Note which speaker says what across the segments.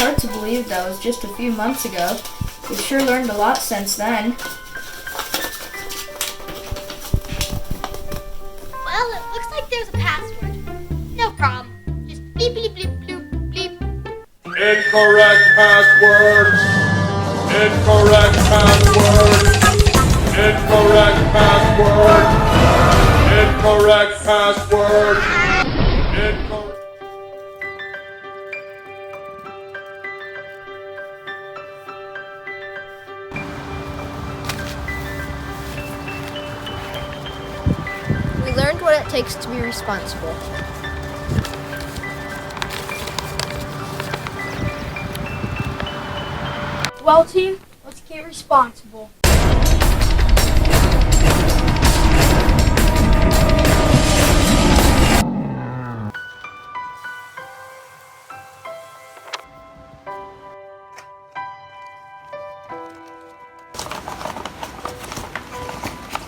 Speaker 1: hard to believe that was just a few months ago. We've sure learned a lot since then.
Speaker 2: Well, it looks like there's a password. No problem. Just bleep, bleep, bleep, bloop, bleep.
Speaker 3: Incorrect password. Incorrect password. Incorrect password. Incorrect password. Incorrect.
Speaker 4: We learned what it takes to be responsible.
Speaker 5: Well, team, let's get responsible.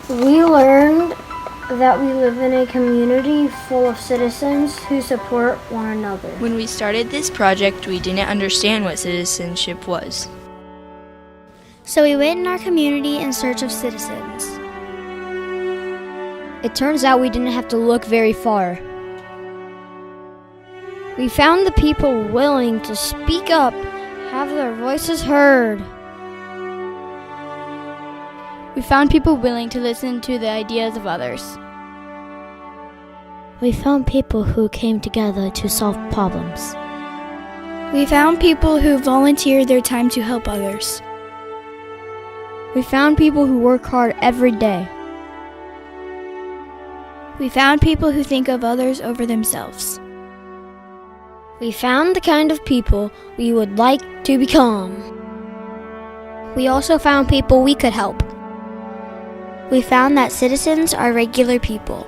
Speaker 6: We learned that we live in a community full of citizens who support one another.
Speaker 7: When we started this project, we didn't understand what citizenship was.
Speaker 8: So we went in our community in search of citizens.
Speaker 4: It turns out we didn't have to look very far.
Speaker 6: We found the people willing to speak up, have their voices heard.
Speaker 8: We found people willing to listen to the ideas of others.
Speaker 6: We found people who came together to solve problems.
Speaker 8: We found people who volunteered their time to help others.
Speaker 4: We found people who work hard every day.
Speaker 8: We found people who think of others over themselves.
Speaker 6: We found the kind of people we would like to become.
Speaker 8: We also found people we could help. We found that citizens are regular people.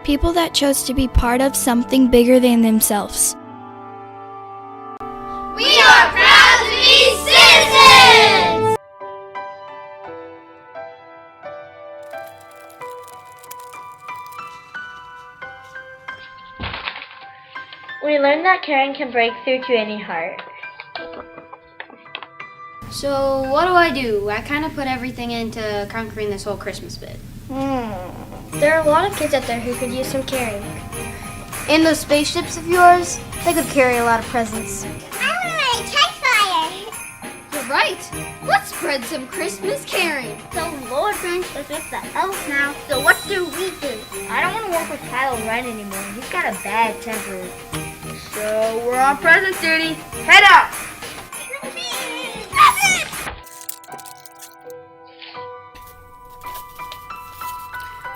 Speaker 8: People that chose to be part of something bigger than themselves.
Speaker 2: We are proud to be citizens!
Speaker 6: We learned that caring can break through to any heart.
Speaker 5: So what do? I kind of put everything into conquering this whole Christmas bit.
Speaker 6: There are a lot of kids out there who could use some caring.
Speaker 5: And those spaceships of yours, they could carry a lot of presents.
Speaker 2: I want to campfire!
Speaker 5: You're right. Let's spread some Christmas caring.
Speaker 2: So Lord Grinch is with the elves now, so what do we do?
Speaker 6: I don't want to work with Kylo Ren anymore. He's got a bad temper.
Speaker 5: So we're on presents duty. Head out!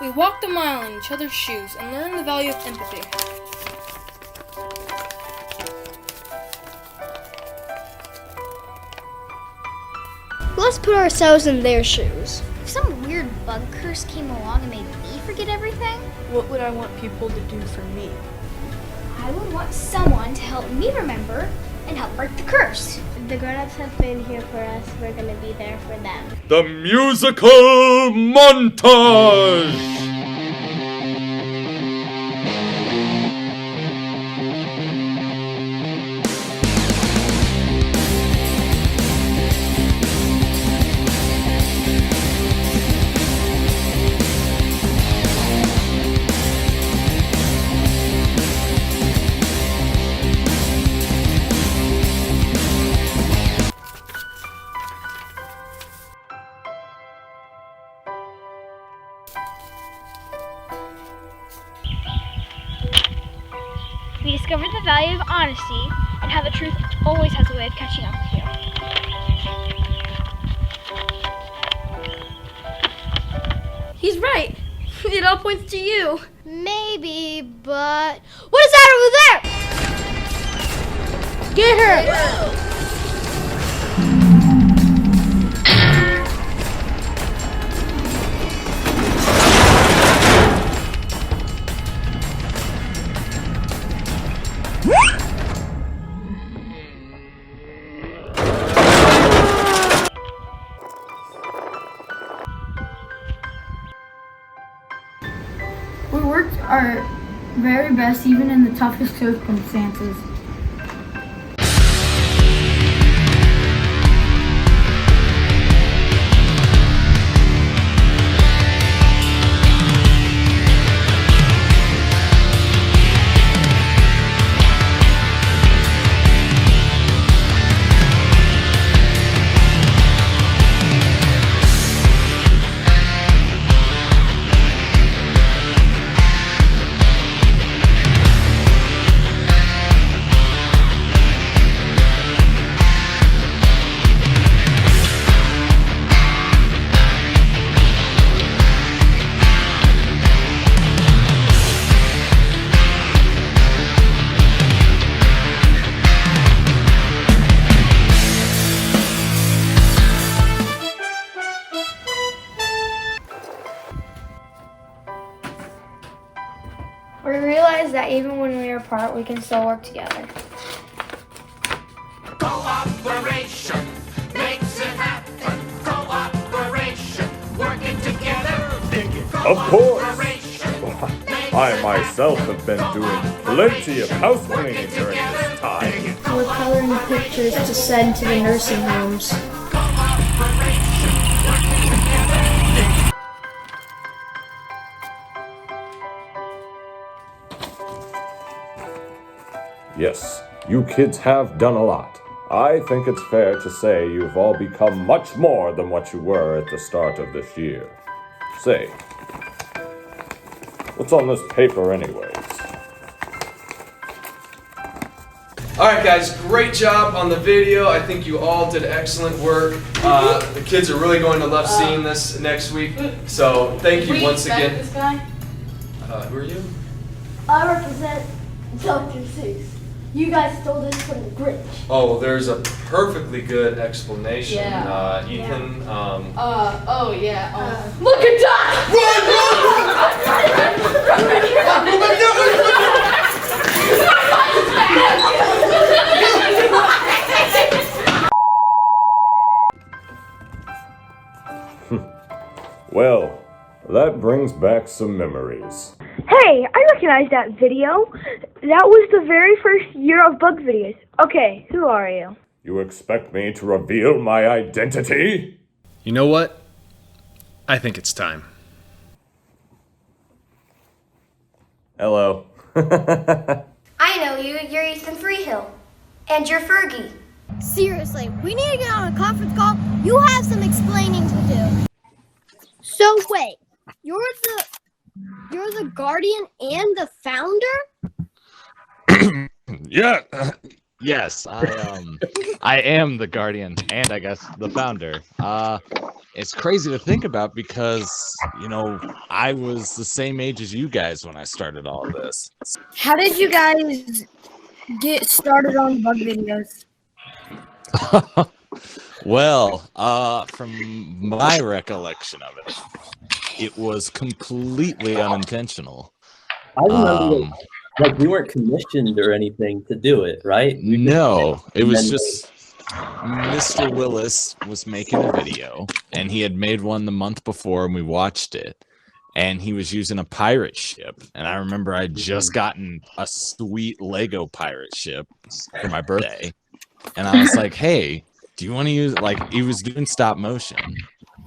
Speaker 9: We walked a mile in each other's shoes and learned the value of empathy.
Speaker 8: Let's put ourselves in their shoes.
Speaker 2: If some weird bug curse came along and made me forget everything,
Speaker 9: What would I want people to do for me?
Speaker 2: I would want someone to help me remember and help break the curse.
Speaker 6: The grown-ups have been here for us. We're going to be there for them.
Speaker 3: The musical montage.
Speaker 8: We discovered the value of honesty and how the truth always has a way of catching up with you.
Speaker 5: He's right. It all points to you.
Speaker 2: Maybe, but what is that over there?
Speaker 5: Get her!
Speaker 1: We worked our very best even in the toughest circumstances.
Speaker 6: We realized that even when we are apart, we can still work together.
Speaker 10: Cooperation makes it happen. Cooperation, working together.
Speaker 3: Of course. I myself have been doing plenty of house cleaning during this time.
Speaker 1: We're coloring pictures to send to the nursing homes.
Speaker 3: Yes, you kids have done a lot. I think it's fair to say you've all become much more than what you were at the start of this year. Say, what's on this paper anyways?
Speaker 11: Alright guys, great job on the video. I think you all did excellent work. The kids are really going to love seeing this next week. So thank you once again.
Speaker 9: This guy?
Speaker 11: Who are you?
Speaker 6: I represent Dr. Seuss. You guys stole this from the Grinch.
Speaker 11: Oh, there's a perfectly good explanation.
Speaker 9: Yeah.
Speaker 11: Ethan,
Speaker 9: Oh yeah.
Speaker 6: Look at Doc!
Speaker 3: Well, that brings back some memories.
Speaker 4: Hey, I recognize that video. That was the very first year of bug videos. Okay, who are you?
Speaker 3: You expect me to reveal my identity?
Speaker 12: You know what? I think it's time.
Speaker 3: Hello.
Speaker 2: I know you. You're Ethan Freehill. And you're Fergie.
Speaker 8: Seriously, we need to get on a conference call. You have some explaining to do. So wait, you're the guardian and the founder?
Speaker 13: Yeah. Yes, I am the guardian and I guess the founder. It's crazy to think about because, you know, I was the same age as you guys when I started all of this.
Speaker 4: How did you guys get started on bug videos?
Speaker 13: Well, from my recollection of it, it was completely unintentional.
Speaker 14: I remember like we weren't commissioned or anything to do it, right?
Speaker 13: No, it was just Mr. Willis was making a video, and he had made one the month before, and we watched it. And he was using a pirate ship, and I remember I'd just gotten a sweet Lego pirate ship for my birthday, and I was like, "Hey, do you want to use?" Like, he was doing stop motion.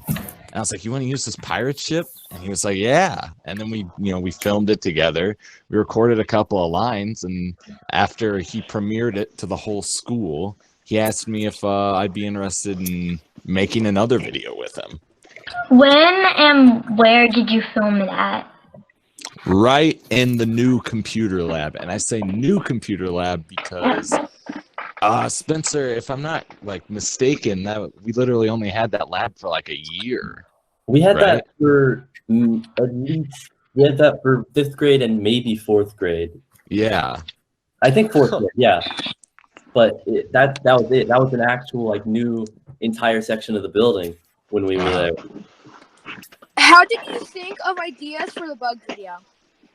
Speaker 13: And I was like, "You want to use this pirate ship?" And he was like, "Yeah." And then we filmed it together. We recorded a couple of lines, and after he premiered it to the whole school, he asked me if I'd be interested in making another video with him.
Speaker 6: When and where did you film it at?
Speaker 13: Right in the new computer lab. And I say new computer lab because Spencer, if I'm not mistaken, that we literally only had that lab for like a year.
Speaker 14: We had that for at least for 5th grade and maybe 4th grade.
Speaker 13: Yeah.
Speaker 14: I think 4th grade, yeah. But that was it. That was an actual new entire section of the building when we were there.
Speaker 9: How did you think of ideas for the bug video?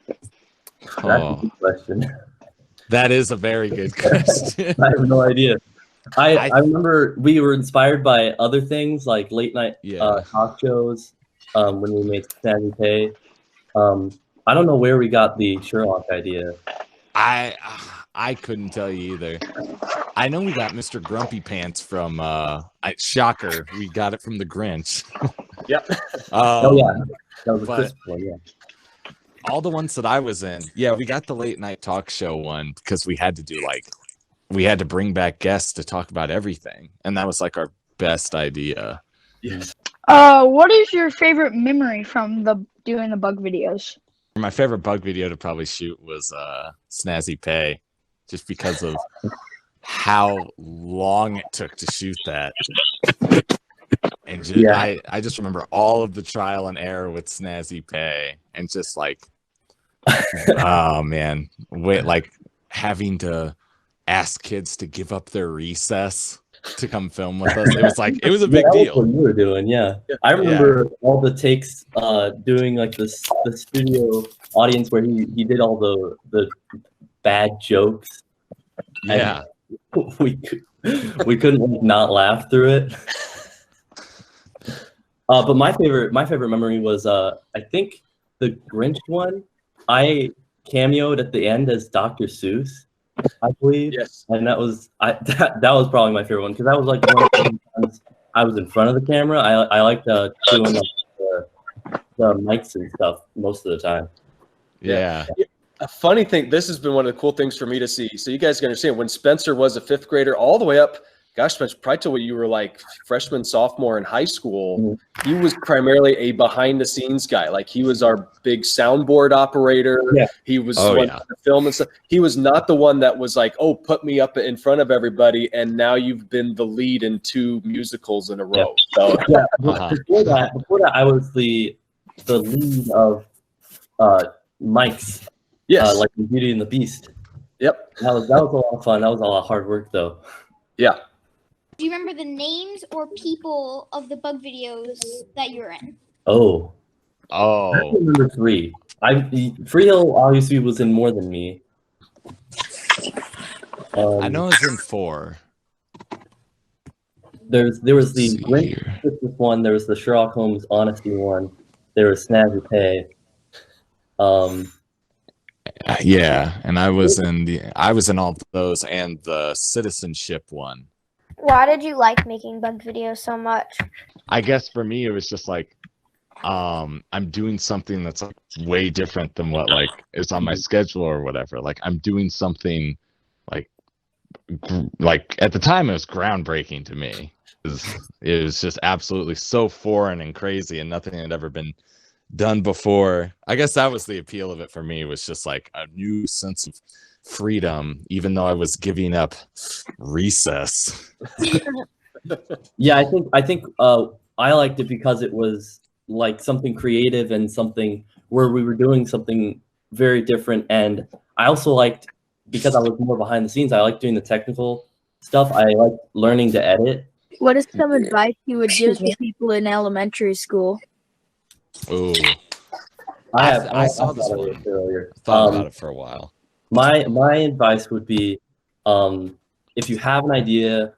Speaker 14: That's a good question.
Speaker 13: That is a very good question.
Speaker 14: I have no idea. I remember we were inspired by other things like late night talk shows when we made Sandy Pay. I don't know where we got the Sherlock idea.
Speaker 13: I couldn't tell you either. I know we got Mr. Grumpy Pants from shocker. We got it from the Grinch.
Speaker 14: Yep. Oh yeah, that was a crisp one. Yeah.
Speaker 13: All the ones that I was in, we got the late night talk show one because we had to do we had to bring back guests to talk about everything, and that was our best idea.
Speaker 14: Yes.
Speaker 9: What is your favorite memory from doing the bug videos?
Speaker 13: My favorite bug video to probably shoot was Snazzy Pay, just because of how long it took to shoot that. And just, I just remember all of the trial and error with Snazzy Pay, and just oh man, having to ask kids to give up their recess to come film with us. It was a big deal.
Speaker 14: That's what you were doing, yeah. I remember all the takes doing the studio audience where he did all the bad jokes.
Speaker 13: Yeah.
Speaker 14: And we couldn't like, not laugh through it. But my favorite memory was I think the Grinch one. I cameoed at the end as Dr. Seuss, I believe. Yes. And that was that was probably my favorite one because that was like one of the times I was in front of the camera. I liked doing like, the mics and stuff most of the time.
Speaker 13: Yeah.
Speaker 15: A funny thing, this has been one of the cool things for me to see. So you guys can understand when Spencer was a 5th grader all the way up, gosh, Spencer, probably till you were like freshman, sophomore in high school, he was primarily a behind the scenes guy. Like he was our big soundboard operator. Yeah. He was the one to film and stuff. He was not the one that was like, oh, put me up in front of everybody. And now you've been the lead in 2 musicals in a row. So
Speaker 14: before that, I was the lead of Mike's.
Speaker 15: Yes.
Speaker 14: Like the Beauty and the Beast.
Speaker 15: Yep.
Speaker 14: That was a lot of fun. That was a lot of hard work though.
Speaker 15: Yeah.
Speaker 2: Do you remember the names or people of the bug videos that you were in?
Speaker 14: Oh. I remember 3. Freehill obviously was in more than me.
Speaker 13: I know it's in 4.
Speaker 14: There was the Grinch Christmas one. There was the Sherlock Holmes Honesty one. There was Snazzy Pay.
Speaker 13: Yeah, and I was in all of those and the citizenship one.
Speaker 6: Why did you like making bug videos so much?
Speaker 13: I guess for me it was just like I'm doing something that's like way different than what like is on my schedule or whatever. Like I'm doing something like at the time it was groundbreaking to me. It was just absolutely so foreign and crazy and nothing had ever been done before. I guess that was the appeal of it for me, was just like a new sense of freedom, even though I was giving up recess.
Speaker 14: Yeah, I think I liked it because it was like something creative and something where we were doing something very different. And I also liked, because I was more behind the scenes, I liked doing the technical stuff. I liked learning to edit.
Speaker 16: What is some advice you would give to people in elementary school?
Speaker 13: Oh,
Speaker 14: I
Speaker 13: saw this one
Speaker 14: earlier.
Speaker 13: Thought about it for a while.
Speaker 14: My advice would be, if you have an idea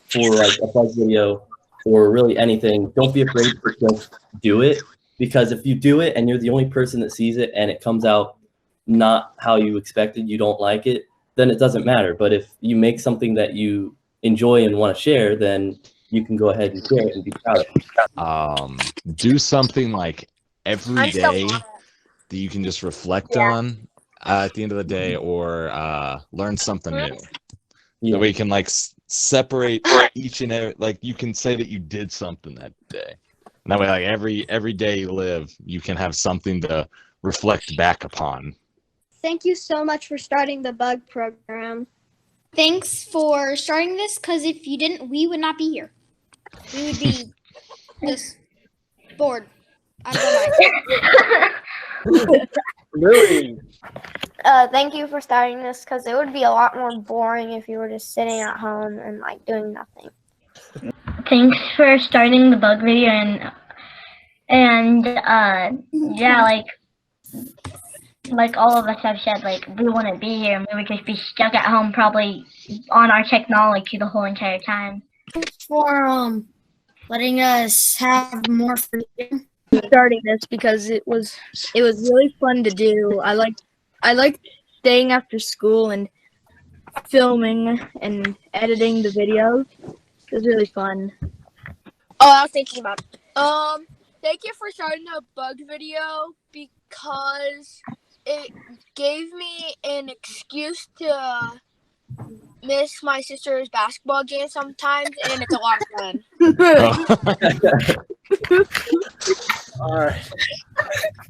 Speaker 14: for like a bug video or really anything, don't be afraid to just do it. Because if you do it and you're the only person that sees it and it comes out not how you expected, you don't like it, then it doesn't matter. But if you make something that you enjoy and want to share, then you can go ahead and share it and be proud of it.
Speaker 13: Do something like every day that you can just reflect on at the end of the day, or learn something new. That way you can like separate each and every, like you can say that you did something that day. And that way, like every day you live, you can have something to reflect back upon.
Speaker 17: Thank you so much for starting the bug program.
Speaker 2: Thanks for starting this, because if you didn't, we would not be here. We would be just bored.
Speaker 15: Really?
Speaker 6: Thank you for starting this, because it would be a lot more boring if you were just sitting at home and like doing nothing.
Speaker 18: Thanks for starting the bug video, and yeah, like all of us have said, like we wouldn't be here and we would just be stuck at home probably on our technology the whole entire time.
Speaker 16: For letting us have more freedom starting this, because it was really fun to do. I liked staying after school and filming and editing the videos. It was really fun.
Speaker 17: Oh, I was thinking about it. Thank you for starting the bug video, because it gave me an excuse to miss my sister's basketball game sometimes, and it's a lot of fun.
Speaker 15: All right.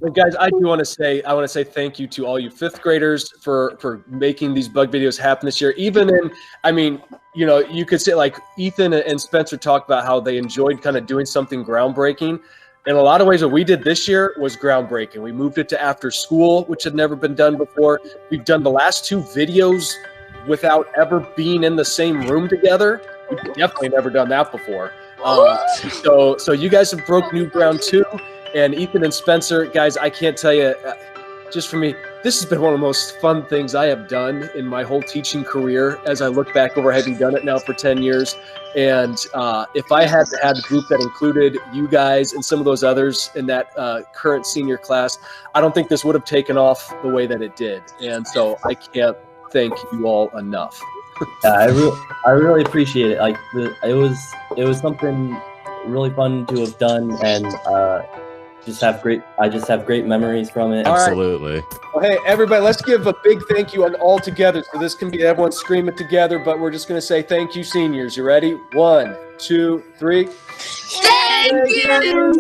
Speaker 15: Well, guys, I want to say thank you to all you 5th graders for making these bug videos happen this year. Even in, I mean, you know, you could say like Ethan and Spencer talked about how they enjoyed kind of doing something groundbreaking. In a lot of ways, what we did this year was groundbreaking. We moved it to after school, which had never been done before. We've done the last 2 videos without ever being in the same room together. We've definitely never done that before. So you guys have broke new ground too. And Ethan and Spencer, guys, I can't tell you, just for me, this has been one of the most fun things I have done in my whole teaching career as I look back over having done it now for 10 years. And if I had had a group that included you guys and some of those others in that current senior class, I don't think this would have taken off the way that it did. And so I can't thank you all enough.
Speaker 14: Yeah, I really appreciate it. Like it was something really fun to have done, and I just have great memories from it.
Speaker 13: Absolutely.
Speaker 15: Well, hey, everybody, let's give a big thank you on all together. So this can be everyone scream it together, but we're just going to say thank you, seniors. You ready? 1, 2, 3.
Speaker 17: Thank you,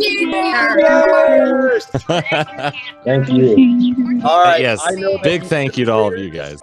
Speaker 14: Thank you.
Speaker 15: All right.
Speaker 13: Yes.
Speaker 15: I know that
Speaker 13: Big thank you to all of you guys.